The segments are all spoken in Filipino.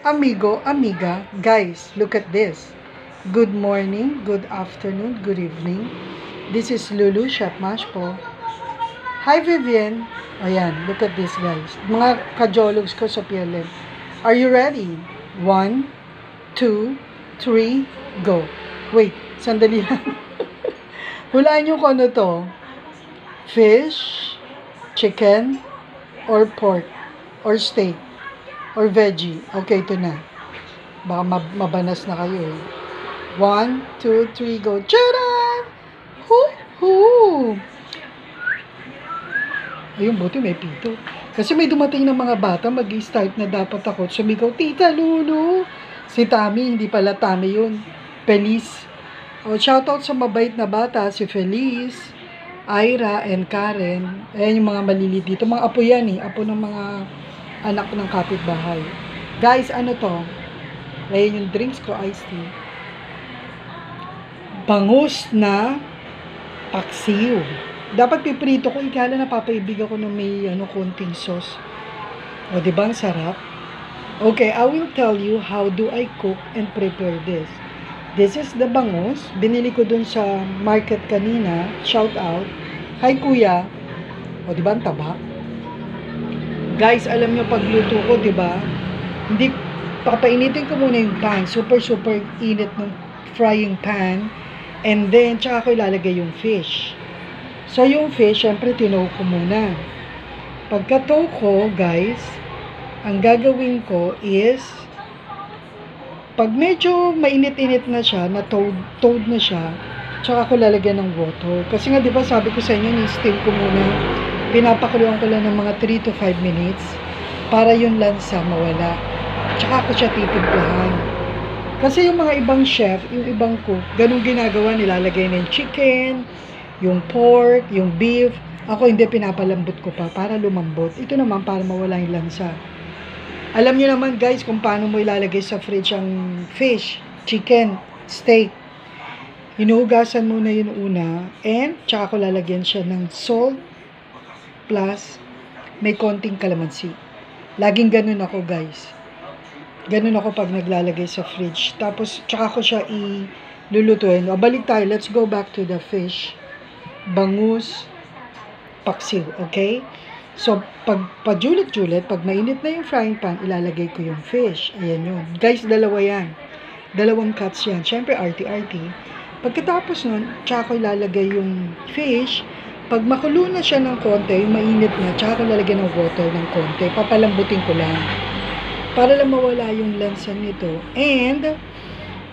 amigo, amiga, guys, look at this. Good morning, good afternoon, good evening. This is Lulu, Chef Mash po. Hi, Vivian. Ayan, look at this, guys. Mga kajologs ko sa PLM. Are you ready? 1, 2, 3, go. Wait, sandali lang. Hulaan nyo kung ano to. Fish, chicken, or pork, or steak, or veggie. Okay, ito na. Baka mabanas na kayo eh. 1, 2, 3, go. Tcharan! Hoo-hoo! Ayun, buti may pito. Kasi may dumating ng mga bata, mag-start na dapat ako. Sumigaw, Tita Lulu! Si Tami, hindi pala Tami yun. Feliz. O, shoutout sa mabait na bata, si Feliz, Ira, and Karen. Ayan yung mga malilit dito. Mga apo yan eh. Apo ng mga anak ng kapitbahay. Guys, ano to? Ayan yung drinks ko, iced tea. Bangus na paksiw. Dapat piprito ko, ikala na papaibig ako ng may konting sauce. O, diba ang sarap? Okay, I will tell you how do I cook and prepare this. This is the bangus. Binili ko dun sa market kanina. Shout out. Hi, kuya. O, diba ang taba? Guys, alam nyo pagluto ko, diba? Hindi, papainitin ko muna yung pan. Super init ng frying pan. And then, tsaka ko ilalagay yung fish. So, yung fish, syempre, tinow ko muna. Pagka-tow ko, guys, ang gagawin ko is, pag medyo mainit-init na siya, na-toad na siya, tsaka ko lalagyan ng water. Kasi nga, di ba, sabi ko sa inyo, ni-steam ko muna. Pinapakuluan ko lang ng mga 3 to 5 minutes para yung lansa mawala. Tsaka ko siya titimplahan. Kasi yung mga ibang chef, yung ibang cook, ganun ginagawa, nilalagay na yung chicken, yung pork, yung beef. Ako hindi, pinapalambot ko pa para lumambot. Ito naman para mawala yung lansa. Alam nyo naman guys kung paano mo ilalagay sa fridge ang fish, chicken, steak. Hinuhugasan muna yun una and tsaka ko lalagyan siya ng salt plus may konting kalamansi. Laging ganun ako guys. Ganun ako pag naglalagay sa fridge. Tapos tsaka ko siya ilulutuin. O, balik tayo. Let's go back to the fish. Bangus, paksiw. Okay? So, pag pajulit-julit, pag mainit na yung frying pan, ilalagay ko yung fish. Ayan yun. Guys, dalawa yan. Dalawang cuts yan. Siyempre, arty-arty. Pagkatapos nun, tsaka ko ilalagay yung fish. Pag makulo na siya ng konti, yung mainit na, tsaka ko ilalagay ng water ng konti. Papalambutin ko lang. Para lang mawala yung lansa nito. And,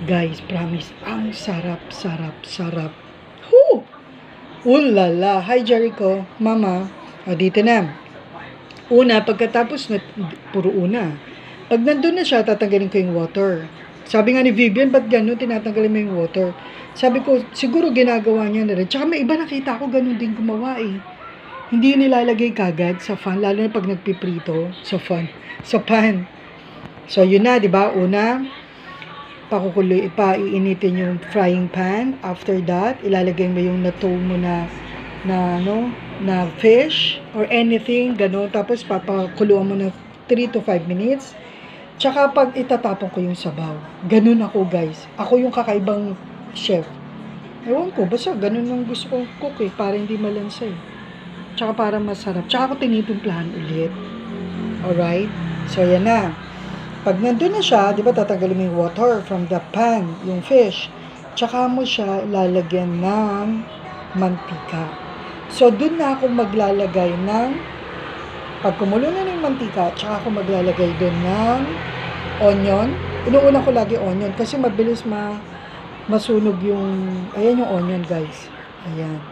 guys, promise, ang sarap. Whoo! Ulala! Hi, Jericho. Mama. O, dito na. Una, pagkatapos na, puro una. Pag nandun na siya, tatanggalin ko yung water. Sabi nga ni Vivian, ba't gano'n tinatanggalin mo yung water? Sabi ko, siguro ginagawa niya na rin. Tsaka may iba nakita ko, gano'n din gumawa eh. Hindi yun nilalagay kagad sa fan, lalo na pag nagpiprito sa pan. So, yun na, di ba? Una, iinitin yung frying pan. After that, ilalagay mo yung na-tow mo na fish or anything, gano'n. Tapos, papakuluan mo na 3 to 5 minutes. Tsaka, pag itatapon ko yung sabaw. Ganun ako, guys. Ako yung kakaibang chef. Ewan ko, basta ganun yung gusto kong cook eh, para hindi malansa eh. Tsaka para masarap. Tsaka ako tinitimplahan ulit. Alright? So, yan na. Pag nandun na siya, di ba tatanggalin mo yung water from the pan, yung fish. Tsaka mo siya lalagyan ng mantika. So, dun na ako maglalagay ng, pag kumulo na ng mantika, tsaka ako maglalagay dun ng onion. Inuuna ko lagi onion kasi mabilis masunog yung, ayan yung onion guys. Ayan.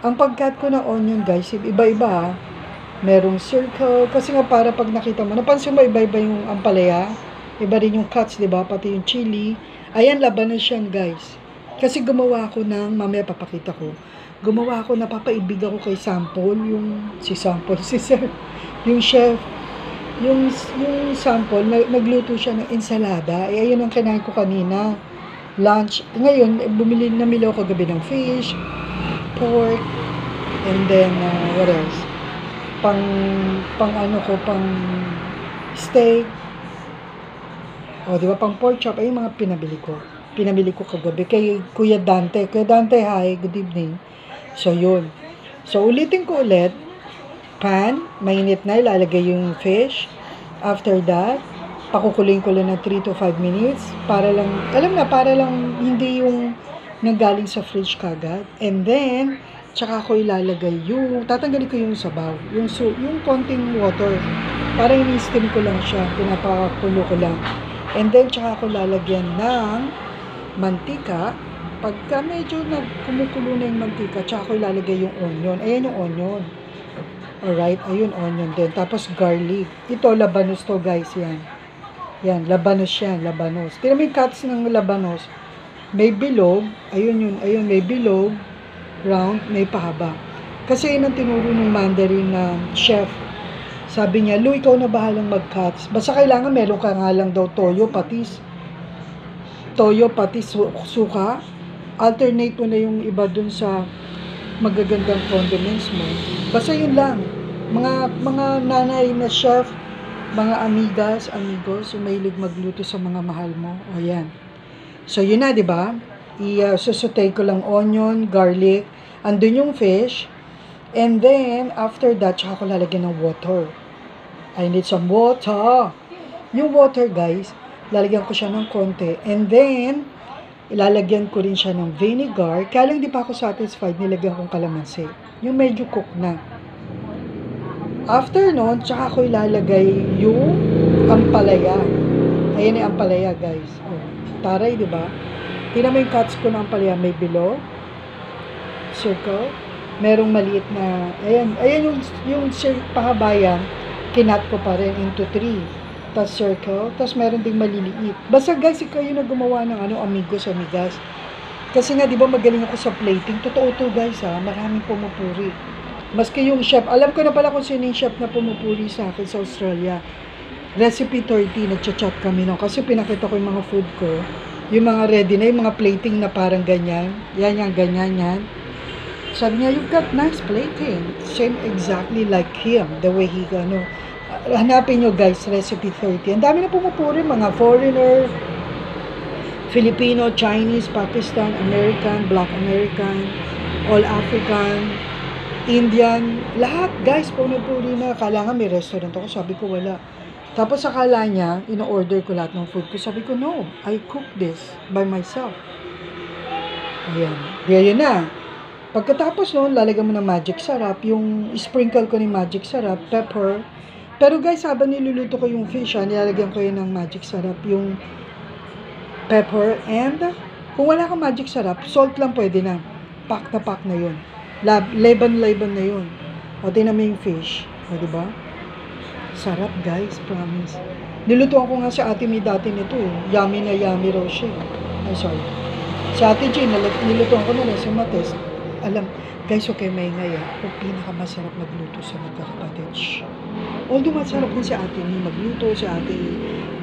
Ang pagkat ko ng onion guys, iba-iba. Merong circle, kasi nga para pag nakita mo, napansin mo iba-iba yung ampalaya, iba rin yung cuts, diba? Pati yung chili. Ayan, labanan siyan, guys. Kasi gumawa ako ng, mamaya papakita ko, gumawa ako, napapaibig ako kay Sample, si Sir, yung chef, yung Sample, nagluto siya ng ensalada, ayun ang kinain ko kanina, lunch. Ngayon, namili ako kagabi ng fish, pork, and then, what else? pang steak, O, di ba, pang pork chop, ay yung mga pinabili ko. Pinabili ko kagabi kay Kuya Dante. Kuya Dante, hi, good evening. So, yun. So, ulitin ko ulit. Pan, mainit na, ilalagay yung fish. After that, pakukuloyin ko lang ng 3 to 5 minutes. Para lang, alam na, para lang hindi yung nanggaling sa fridge kagad. And then, tsaka ko ilalagay yung, tatanggalin ko yung sabaw. Yung konting water. Para ini-steam ko lang siya. Pinapakulo ko lang. And then, tsaka ko lalagyan ng mantika. Pagka medyo kumukulo na yung mantika, tsaka ko ilalagay yung onion. Ayan yung onion. Alright, ayun, onion din. Tapos garlic. Ito, labanos to, guys, yan. Yan, labanos yan, labanos. Tignan mo yung cuts ng labanos. May bilog, ayun yun, ayun, may bilog, round, may pahaba. Kasi yun ang tinuro ng Mandarin na chef. Sabi niya, Lu, ikaw na bahalang mag-cuts. Basta kailangan meron ka nga lang daw toyo, patis. Toyo, patis, suka. Alternate mo na yung iba dun sa magagandang condiments mo. Basta yun lang. Mga nanay na chef, mga amigas, amigos, yung mahilig magluto sa mga mahal mo. O yan. So yun na, di ba? I-saute ko lang onion, garlic, andun yung fish. And then, after that, tsaka ko lalagyan ng water. I need some water. Yung water, guys, lalagyan ko siya ng konti. And then, ilalagyan ko rin siya ng vinegar. Kaya lang di pa ako satisfied, nilagyan kong kalamansi. Yung medyo cook na. After nun, tsaka ko ilalagay yung ampalaya. Ayan yung ampalaya, guys. Oh, taray, di ba? Tingnan mo yung cuts ko ng ampalaya. May below, circle, merong maliit na, ayan yung pahabayan, kinat ko pa rin into 3. Tapos circle, tapos meron ding maliliit. Basta guys, ikaw yung gumawa ng amigos, amigas. Kasi nga, di ba magaling ako sa plating? Totoo to guys ha, maraming pumupuri. Maski yung chef, alam ko na pala kung sino yung chef na pumupuri sa akin sa Australia. Recipe 30, nagchat-chat kami no. Kasi pinakita ko yung mga food ko. Yung mga ready na, yung mga plating na parang ganyan. Yan, ganyan, yan. Sabi niya, you've got nice plating. Same exactly like him, the way he, hanapin nyo guys, recipe 30. Ang dami na pumupuri, mga foreigner, Filipino, Chinese, Pakistan, American, Black American, All African, Indian, lahat guys, pumupuri na. Kala nga may restaurant ako, sabi ko wala. Tapos akala niya, ino-order ko lahat ng food ko. Sabi ko, no, I cook this by myself. Ayan, yun na. Pagkatapos noon, lalagyan mo ng magic sarap, yung sprinkle ko ni magic sarap, pepper. Pero guys, habang niluluto ko yung fish, nilalagyan ko yun ng magic sarap, yung pepper, and kung wala kang magic sarap, salt lang pwede na. Pack na yun. Leban na yun. O, tingnan mo yung fish. O, diba? Sarap guys, promise. Nilutuan ko nga si Ate May dati nito eh. Yummy na yummy raw siya. Ay, sorry. Si Ate Jane, nilutuan ko na rin sa Mates. Alam, guys, okay, may ngaya. Kung pinakamasarap magluto sa magkakapatid. Although masarap din si Ate May magluto, si Ate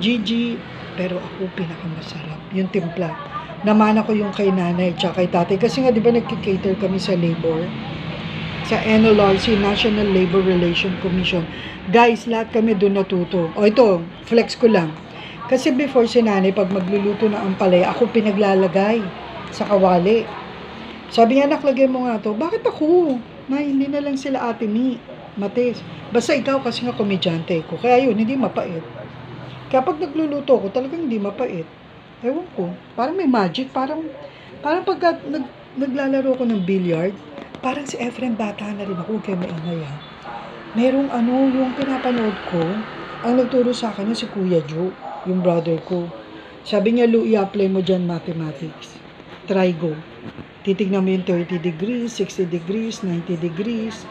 Gigi, pero ako pinakamasarap. Yung timpla. Namana ko yung kay nanay tsaka kay tatay. Kasi nga, di ba nagkikater kami sa labor? Sa NLRC, National Labor Relations Commission. Guys, lahat kami doon natuto. O ito, flex ko lang. Kasi before si nanay, pag magluluto ng ampalaya, ako pinaglalagay sa kawali. Sabi niya, naklagay mo nga to. Bakit ako? Na, hindi na lang sila Ate Mi, Mates. Basta ikaw kasi nga komedyante ko. Kaya yun, hindi mapait. Kaya pag nagluluto ko, talagang hindi mapait. Ewan ko, parang may magic, parang pagka naglalaro ko ng billiard, parang si Efren bata na rin ako, kaya maingay ha. Merong yung pinapanood ko, ang nagturo sa akin yung si Kuya Joe, yung brother ko. Sabi niya, Lu, i-apply mo dyan mathematics. Try go. Titignan mo yung 30 degrees, 60 degrees, 90 degrees,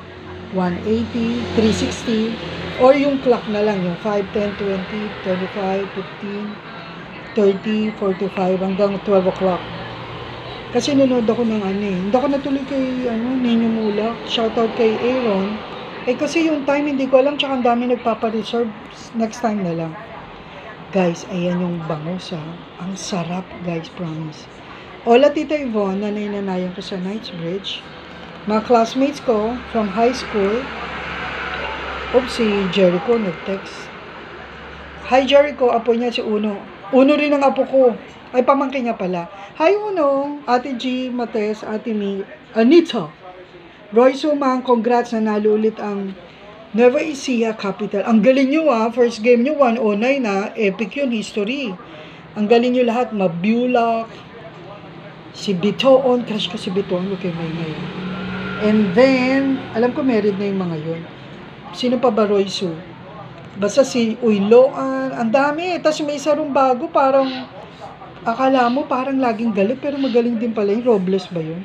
180, 360, or yung clock na lang, yung 5, 10, 20, 25, 15, 30, 45, hanggang 12 o'clock. Kasi nanood ako ng hindi ako natuloy kay Ninyo Mulak. Shoutout kay Aaron. Kasi yung time hindi ko alam, tsaka ang dami nagpapa-reserve. Next time na lang. Guys, ayan yung bangus ha. Ang sarap guys, promise. Hola Tita Yvonne, nanay-nanayan ko sa Knightsbridge. Mga classmates ko from high school. Oops, si Jericho nag-text. Hi Jericho, apo niya si Uno. Uno rin ang apo ko. Ay, pamangkin niya pala. Hi, Uno. Ate G, Mates, Ate Mi, Anita. Roy Sumang, congrats na nalo ulit ang Nueva Ecija Capital. Ang galing nyo first game nyo 109 epic yun, history. Ang galing nyo lahat, Mabulak, si Bitoon, crush ko si Bitoon, okay, may ngayon. And then, alam ko married na yung mga yun. Sino pa ba, Roy Su? Basta si Uyloan, ang dami. Tapos may isa rin bago, parang, akala mo parang laging galit, pero magaling din pala yung Robles ba yun?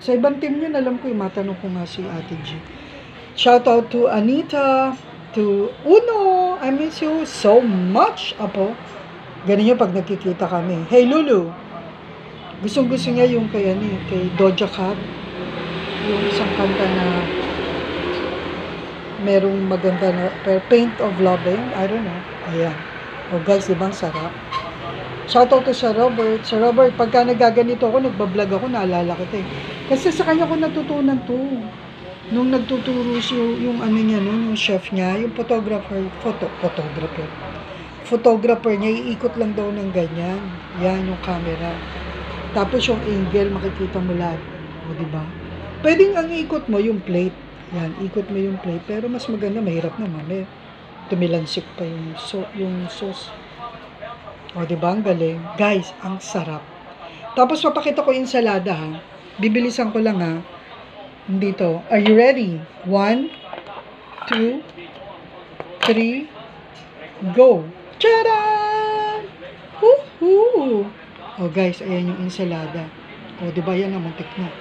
Sa ibang team yun, alam ko yung matanong ko nga si Ate G. Shout out to Anita, to Uno, I miss you so much, Apo. Ganun yun pag nagkikita kami. Hey, Lulu. Gustong-gusto niya yung kay Doja Cat. Yung isang kanta na merong maganda na Paint of Loving. I don't know. Ayan. O guys, diba ang sarap? Shoutout to sa Robert. Sa Robert, pagka nagaganito ako, nagbablog ako, naalala kita eh. Kasi sa kanya ko natutunan to. Nung nagtuturo siya, yung ano niya nun, yung chef niya, yung photographer niya, iikot lang daw ng ganyan. Yan, yung camera. Tapos yung angle, makikita mo lahat. O, diba? Pwedeng ang ikot mo yung plate. Yan, ikot mo yung plate. Pero mas maganda, mahirap naman. Tumilansik pa yung sauce. O, diba? Ang galing. Guys, ang sarap. Tapos, papakita ko yung ensalada, ha. Bibilisan ko lang, ha. Dito. Are you ready? 1, 2, 3, go! Tcharan! Woohoo! O, guys, ayan yung ensalada. O, diba yan ang muntik na.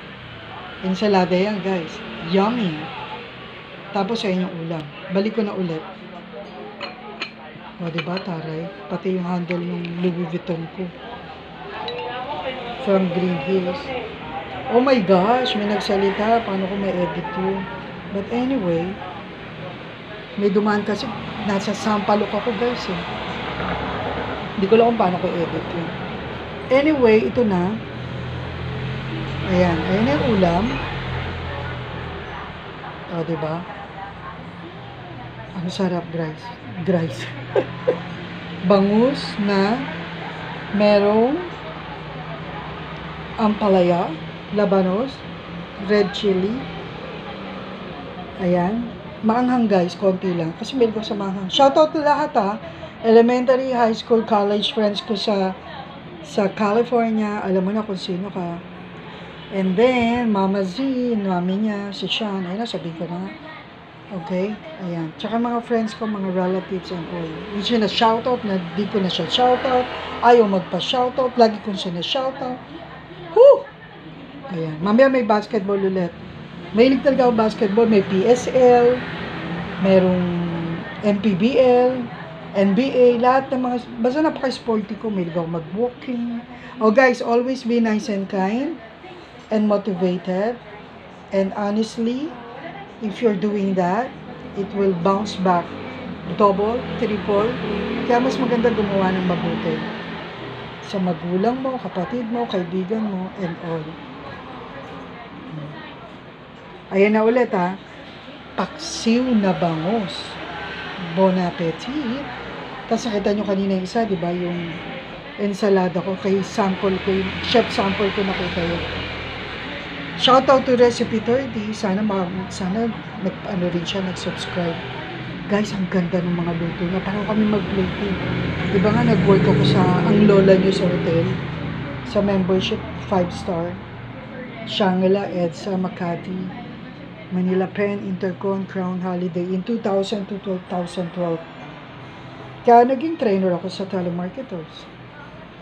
Ensalada yan, guys. Yummy! Tapos, ayan yung ulam. Balik ko na ulit. O, diba, taray? Pati yung handle ng Louis Vuitton ko. From Green Hills. Oh my gosh, may nagsalita. Paano ko may edit yun? But anyway, may dumaan kasi. Nasa Sampaloc ako, guys, eh. Hindi ko lang kung paano ko edit yun. Anyway, ito na. Ayan. Ayan yung ulam. O, diba? Ang sarap, guys. Bangus na merong ampalaya, labanos, red chili. Ayan. Maanghang, guys, konti lang. Kasi meron ko sa maanghang. Shoutout to lahat, elementary, high school, college friends ko sa California. Alam mo na kung sino ka. And then, Mama Z, mami niya, si Sean. Ayun na, sabihin ko na. Okay? Ayan. Tsaka mga friends ko, mga relatives and all. Yung siya na shoutout, na di ko na siya shoutout. Ayaw magpa-shoutout. Lagi kong siya na shoutout. Woo! Ayan. Mamaya may basketball ulit. Mahilig talaga ako basketball. May PSL, merong MPBL, NBA, lahat ng mga, basta napaka-sporty ko. Mahilig ako mag-walking. Oh guys, always be nice and kind and motivated. And honestly, if you're doing that, it will bounce back. Double, triple. Kaya mas maganda gumawa ng mabuti. Sa magulang mo, kapatid mo, kaibigan mo, and all. Ayan na ulit, Paksiw na bangus. Bon appetit. Tapos nakita nyo kanina yung isa, di ba? Yung ensalada ko, kay sample ko, yung chef sample ko nakita yun. Shoutout to Recipe 30. Sana ano rin siya, nag-subscribe. Guys, ang ganda ng mga luto na. Parang kami mag-plating. Di ba nga, nag-work ako sa ang lola nyo sa hotel. Sa membership, 5-star. Shangri-La, EDSA, Makati, Manila Pen, Intercon, Crown Holiday in 2000 to 2012. Kaya naging trainer ako sa telemarketers.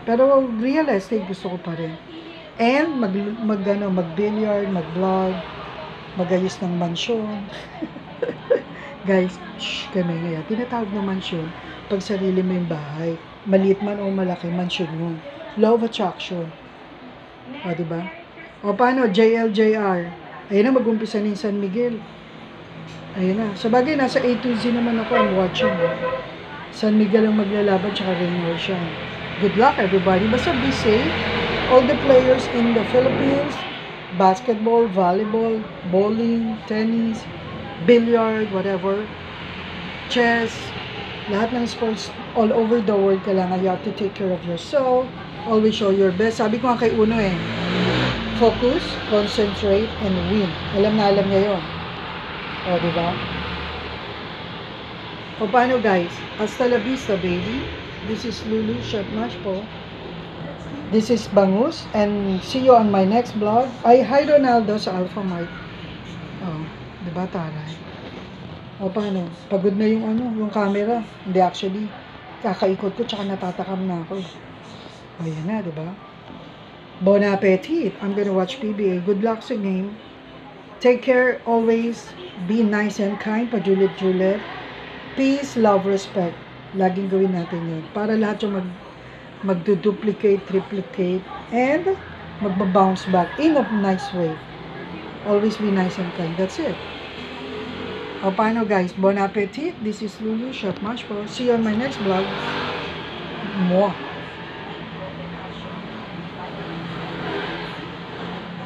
Pero real estate gusto ko pa rin. And mag-billiard, mag-vlog, mag-ayos ng mansyon. Guys, kami ngayon. Tinatawag na mansyon pag sarili mo yung bahay. Maliit man o malaki, mansyon mo. Law of attraction. O, diba? O, paano? JLJR. Ayun na, mag-umpisa na yung San Miguel. Ayun na. Sa bagay, nasa A to Z naman ako. I'm watching. San Miguel ang maglalaban, tsaka Rainier siya. Good luck, everybody. Basta be safe. All the players in the Philippines, basketball, volleyball, bowling, tennis, billiard, whatever, chess, Lahat ng sports all over the world, kailangan you have to take care of yourself. Always show your best. Sabi ko nga kay Uno focus, concentrate, and win. Alam na alam niya yun. O, diba? O, paano guys? Hasta la vista, baby. This is Lulu, Chef Mash po. This is Bangus, and see you on my next vlog. Ay, hi Ronaldo sa Alpha Mart. Oh, diba taray? O, paano? Pagod na yung camera. Hindi, actually, kakaikot ko, tsaka natatakam na ako. O, yan na, diba? Bon appetit. I'm gonna watch PBA. Good luck sa game. Take care always. Be nice and kind. Pajulit-julit. Peace, love, respect. Laging gawin natin yun. Para lahat yung magduduplicate, triplicate, and magbabounce back in a nice way. Always be nice and kind. That's it. O, paano guys? Bon appetit. This is Lulu, Chef Mash po. See you on my next vlog. Mwah.